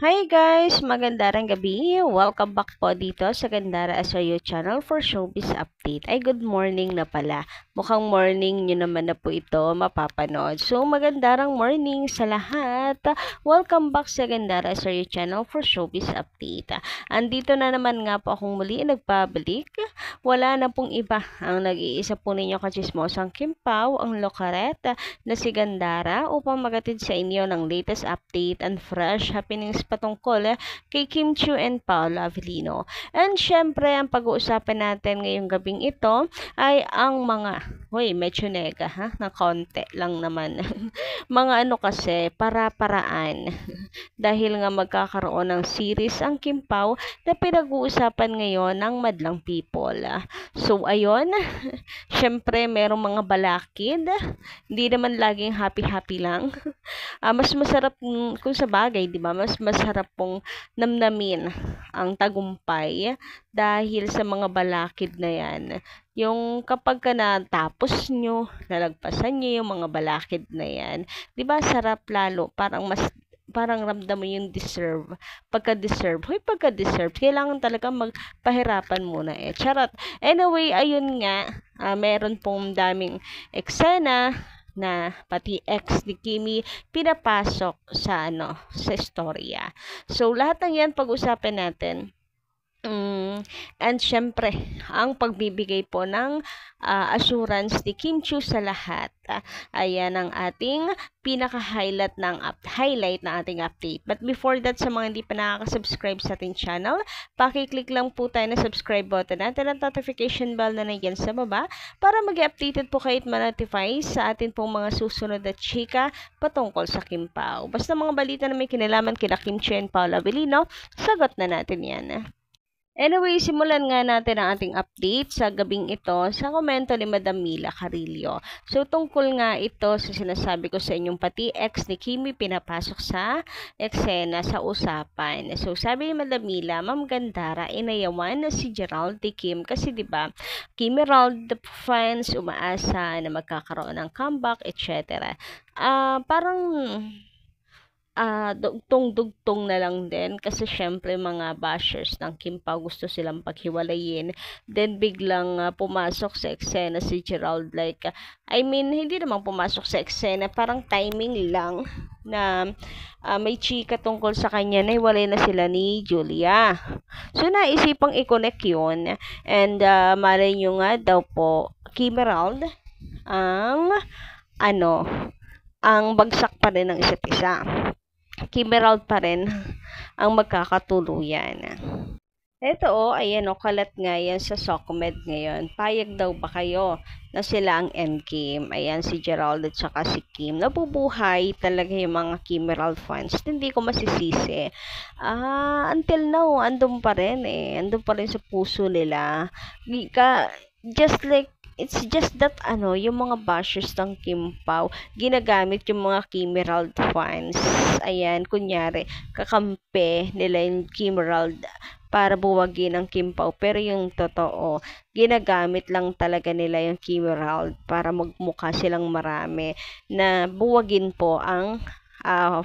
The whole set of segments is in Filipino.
Hi guys! Magandang gabi! Welcome back po dito sa Gandara SRU channel for Showbiz Update. Ay, good morning na pala. Mukhang morning nyo naman na po ito mapapanood. So, magandang morning sa lahat. Welcome back sa Gandara SRU channel for Showbiz Update. Andito na naman nga po akong muli nagpabalik. Wala na pong iba. Ang nag-iisa po ninyo kachismosang Kim Pao, ang lokaret na si Gandara upang magatid sa inyo ng latest update and fresh happenings patungkol kay Kim Chiu and Paolo Avellino. And syempre, ang pag-uusapan natin ngayong gabing ito ay ang medyo nega na konti lang naman. Mga ano kasi, para-paraan. Dahil nga magkakaroon ng series ang Kim Pao na pinag-uusapan ngayon ng madlang people. So, ayun, syempre, merong mga balakid. Hindi naman laging happy-happy lang. Mas masarap kung sa bagay, 'di ba? Mas masarap pong namnamin ang tagumpay dahil sa mga balakid na 'yan. Yung kapag ka natapos nyo, nalagpasan nyo yung mga balakid na 'yan, 'di ba? Sarap lalo, parang ramdam mo yung deserve. Pagka-deserve, kailangan talaga magpahirapan muna eh. Charot. Anyway, ayun nga, meron pong daming eksena na pati ex ni Kimi pinapasok sa istorya. So, lahat ng yan pag-usapan natin. And syempre, ang pagbibigay po ng assurance ni Kim Chiu sa lahat. Ayan ang ating pinaka-highlight highlight ng ating update. But before that, sa mga hindi pa nakaka-subscribe sa ating channel, paki-click lang po tayo na subscribe button natin at notification bell na nandiyan sa baba para mag-updated po kayo at ma-notify sa atin pong mga susunod na chika patungkol sa Kim Pao. Basta mga balita na may kinalaman kina Kim Chiu and Paolo Avellino, sagot na natin yan. Anyway, simulan nga natin ang ating update sa gabing ito sa komento ni Madam Mila Carillo. So, tungkol nga ito sa sinasabi ko sa inyong pati ex ni Kimi pinapasok sa eksena sa usapan. So, sabi ni Madam Mila, Ma'am Gandara, inayawan na si Gerald de Kim kasi 'di ba, Kim Gerald fans umaasa na magkakaroon ng comeback, etc. Parang dugtong-dugtong na lang din kasi syempre mga bashers ng Kim Pao gusto silang paghiwalayin, then biglang pumasok sa eksena si Gerald, like hindi naman pumasok sa eksena, parang timing lang na may chika tungkol sa kanya na hiwalay na sila ni Julia. So naisipang i-connect yun, and malay nyo nga daw po, Kim Gerald ang ang bagsak pa rin ng isa't isa. Kimerald pa rin ang magkakatuluyan. Ito ayan kalat nga yan sa Socmed ngayon. Payag daw ba kayo na sila ang endgame? Ayan, si Gerald at saka si Kim. Nabubuhay talaga yung mga Kimerald fans. Hindi ko masisisi. Until now, andun pa rin eh. Andun pa rin sa puso nila. Just like it's just that yung mga bashers ng Kim Pao, ginagamit yung mga Kimerald fans. Ayan, kunyari, kakampi nila yung Kimerald para buwagin ang Kim Pao. Pero yung totoo, ginagamit lang talaga nila yung Kimerald para magmukha silang marami na buwagin po ang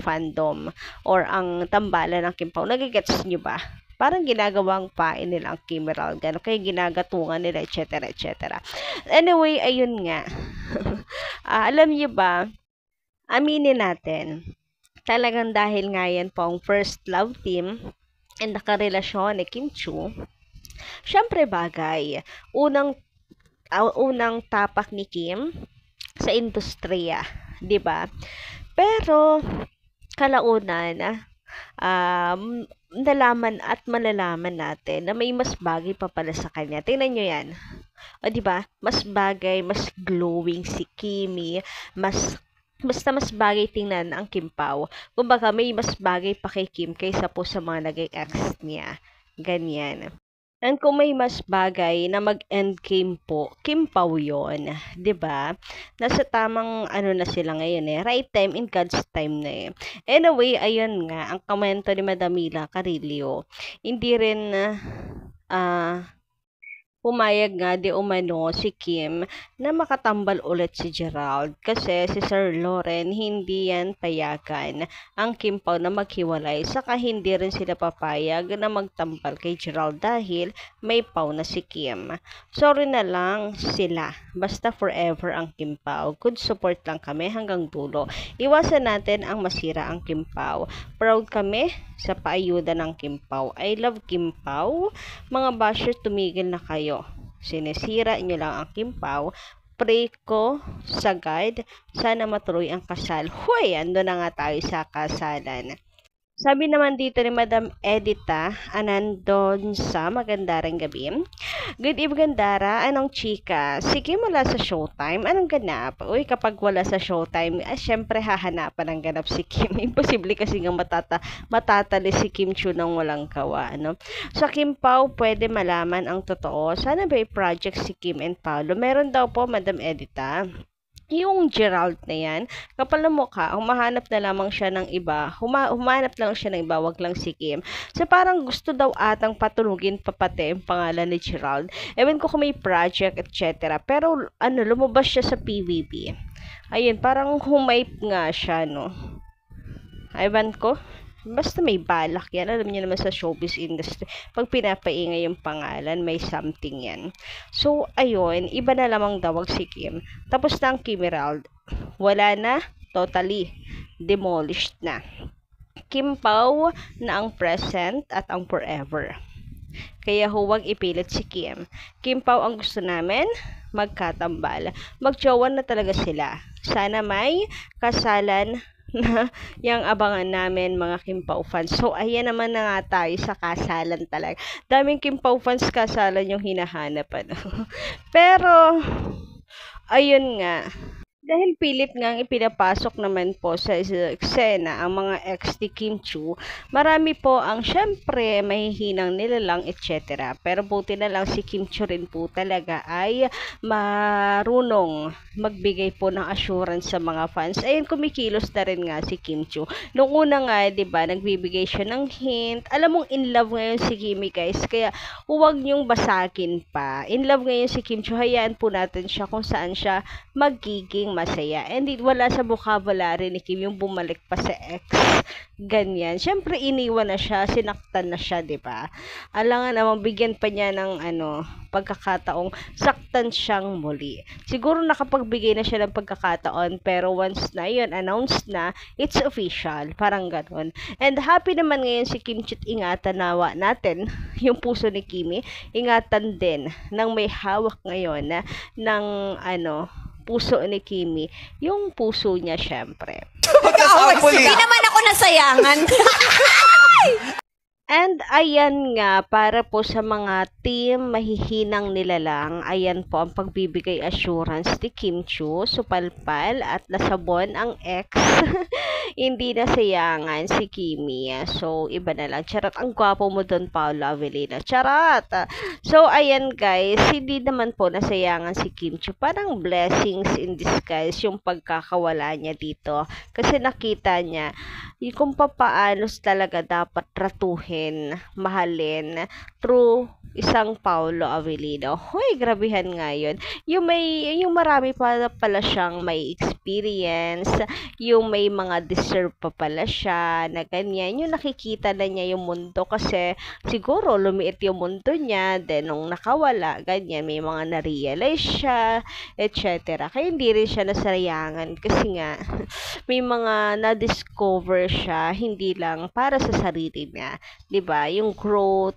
fandom or ang tambalan ng Kim Pao. Nagigets nyo ba? Parang ginagawang pain nila ang Kimerald, gano'n, kaya ginagatungan nila, etc. etc. Anyway, ayun nga. Alam niyo ba, aminin natin, talagang dahil nga yan po ang first love team and nakarelasyon ni Kim Chiu, syempre bagay. Unang tapak ni Kim sa industriya, 'di ba? Pero kalaunan, nalaman at malalaman natin na may mas bagay pa pala sa kanya. Tingnan nyo yan. O, diba? Mas bagay, mas glowing si Kimi, basta mas bagay tingnan ang Kim Pao. Kumbaga, may mas bagay pa kay Kim kaysa po sa mga naging ex niya. Ganyan. And kung may mas bagay na mag-endgame po, Kim Pao yun. 'Di ba? Nasa tamang na sila ngayon eh. Right time in God's time na eh. Anyway, ayun nga, ang komento ni Madam Mila Carillo, hindi rin pumayag nga di umano si Kim na makatambal ulit si Gerald kasi si Sir Lauren hindi yan payagan ang Kim Pao na maghiwalay, saka hindi rin sila papayag na magtambal kay Gerald dahil may Pao na si Kim. Sorry na lang sila, basta forever ang Kim Pao. Good support lang kami hanggang dulo. Iwasan natin ang masira ang Kim Pao. Proud kami sa paayuda ng Kim Pao. I love Kim Pao. Mga bashers, tumigil na kayo. Sinisira nyo lang ang Kim Pao. Pray ko sa guide, sana matuloy ang kasal. Hoy, ando na nga tayo sa kasalan. Sabi naman dito ni Madam Edita Anandon sa magandang gabi. Good evening, Dara. Anong chika? Sige, wala sa Showtime. Anong ganap? Uy, kapag wala sa Showtime, syempre hahanapan ng ganap si Kim. Imposible kasi nga matatali si Kim Chu nang walang kawa. Ano? Sa Kim Pao, pwede malaman ang totoo. Sana ba project si Kim and Paolo? Meron daw po, Madam Edita. Yung Gerald na yan, kapal na mukha, humahanap na lamang siya ng iba, humahanap lang siya ng iba, wag lang si Kim. So parang gusto daw atang patulugin pa pati yung pangalan ni Gerald. Ewan ko kung may project, etc. Pero lumabas siya sa PVP. Ayun, parang humayp nga siya, no? Ewan ko. Basta may balak yan. Alam niyo naman sa showbiz industry, pag pinapaingay yung pangalan, may something yan. So, ayun, iba na lamang dawag si Kim. Tapos na ang Kim Gerald. Wala na, totally demolished na. Kim Pao na ang present at ang forever. Kaya huwag ipilit si Kim. Kim Pao ang gusto namin, magkatambal. Magjowa na talaga sila. Sana may kasalan na yung abangan namin mga Kim Pao fans. So, ayan naman na nga tayo sa kasalan talaga. Daming Kim Pao fans kasalan yung hinahanap. Ano? Pero, ayun nga. Dahil pilit ngang ipinapasok naman po sa eksena ang mga ex ni Kim Chu, marami po ang syempre mahihinang nilalang etc. Pero buti na lang si Kim Chu rin po talaga ay marunong magbigay po ng assurance sa mga fans. Ayun, kumikilos na rin nga si Kim Chu. Noong una nga, 'di ba, nagbibigay siya ng hint. Alam mong in love ngayon si Kimi, guys. Kaya huwag niyong basagin pa. In love ngayon si Kim Chu. Hayaan po natin siya kung saan siya magiging masaya. And wala sa vocabulary ni Kim yung bumalik pa sa ex. Ganyan. Siyempre, iniwan na siya, sinaktan na siya, di ba? Alangan namang bigyan pa niya ng pagkakataong saktan siyang muli. Siguro nakapagbigay na siya ng pagkakataon, pero once na yun, announced na, it's official. Parang ganun. And happy naman ngayon si Kim Chut. Ingatan nawa natin yung puso ni Kimi. Ingatan din ng may hawak ngayon ng puso ni Kimi, yung puso niya syempre. Hindi naman ako nasayangan. And ayan nga, para po sa mga team mahihinang nilalang, ayan po ang pagbibigay assurance ni Kim Chu, supalpal at nasabon ang ex. Hindi nasayangan si Kimi. So, iba na lang. Charot, ang gwapo mo doon, Paolo Avellino. Charot! So, ayan guys, hindi naman po nasayangan si Kim Chu. Parang blessings in disguise yung pagkakawala niya dito. Kasi nakita niya kung papaano talaga dapat tratuhin, mahalin through isang Paolo Avellino. Hoy, grabehan nga yun. Yung marami pala siyang may experience, yung may mga deserve pa pala siya, na ganyan. Yung nakikita na niya yung mundo kasi siguro lumiit yung mundo niya, then nung nakawala, ganyan, may mga na-realize siya, etc. Kaya hindi rin siya nasayangan kasi nga, may mga na-discover siya, hindi lang para sa sarili niya. 'Di ba? Yung growth,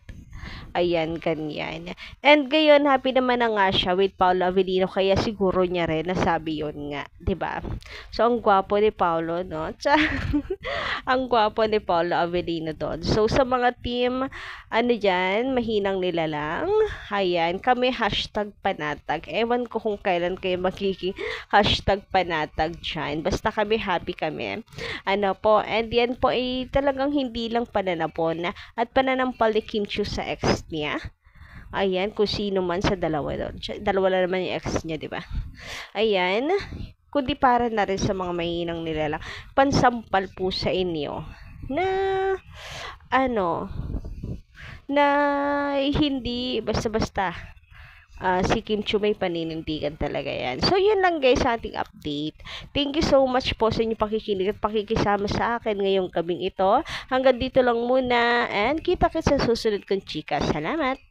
ayan, ganyan. And gayon, happy naman na nga siya with Paolo Avellino, kaya siguro niya rin nasabi yun nga, 'di ba? So, ang gwapo ni Paolo, no? Ang gwapo ni Paolo Avellino doon. So, sa mga team, dyan, mahinang nilalang, ayan, kami #panatag. Ewan ko kung kailan kayo magiging #panatag dyan. Basta kami, happy kami. And yan po ay talagang hindi lang pananapon at pananampal ni Kim Chu sa ex niya. Ayan, kung sino man sa dalawa doon. Dalawa lang naman yung ex niya, di ba? Ayan, kundi para na rin sa mga mahinang nilalang. Pansampal po sa inyo na na hindi basta-basta si Kim Chiu may paninindigan talaga yan. So, yun lang guys sa ating update. Thank you so much po sa inyong pakikinig at pakikisama sa akin ngayong gabing ito. Hanggang dito lang muna and kita-kits sa susunod kong chika. Salamat!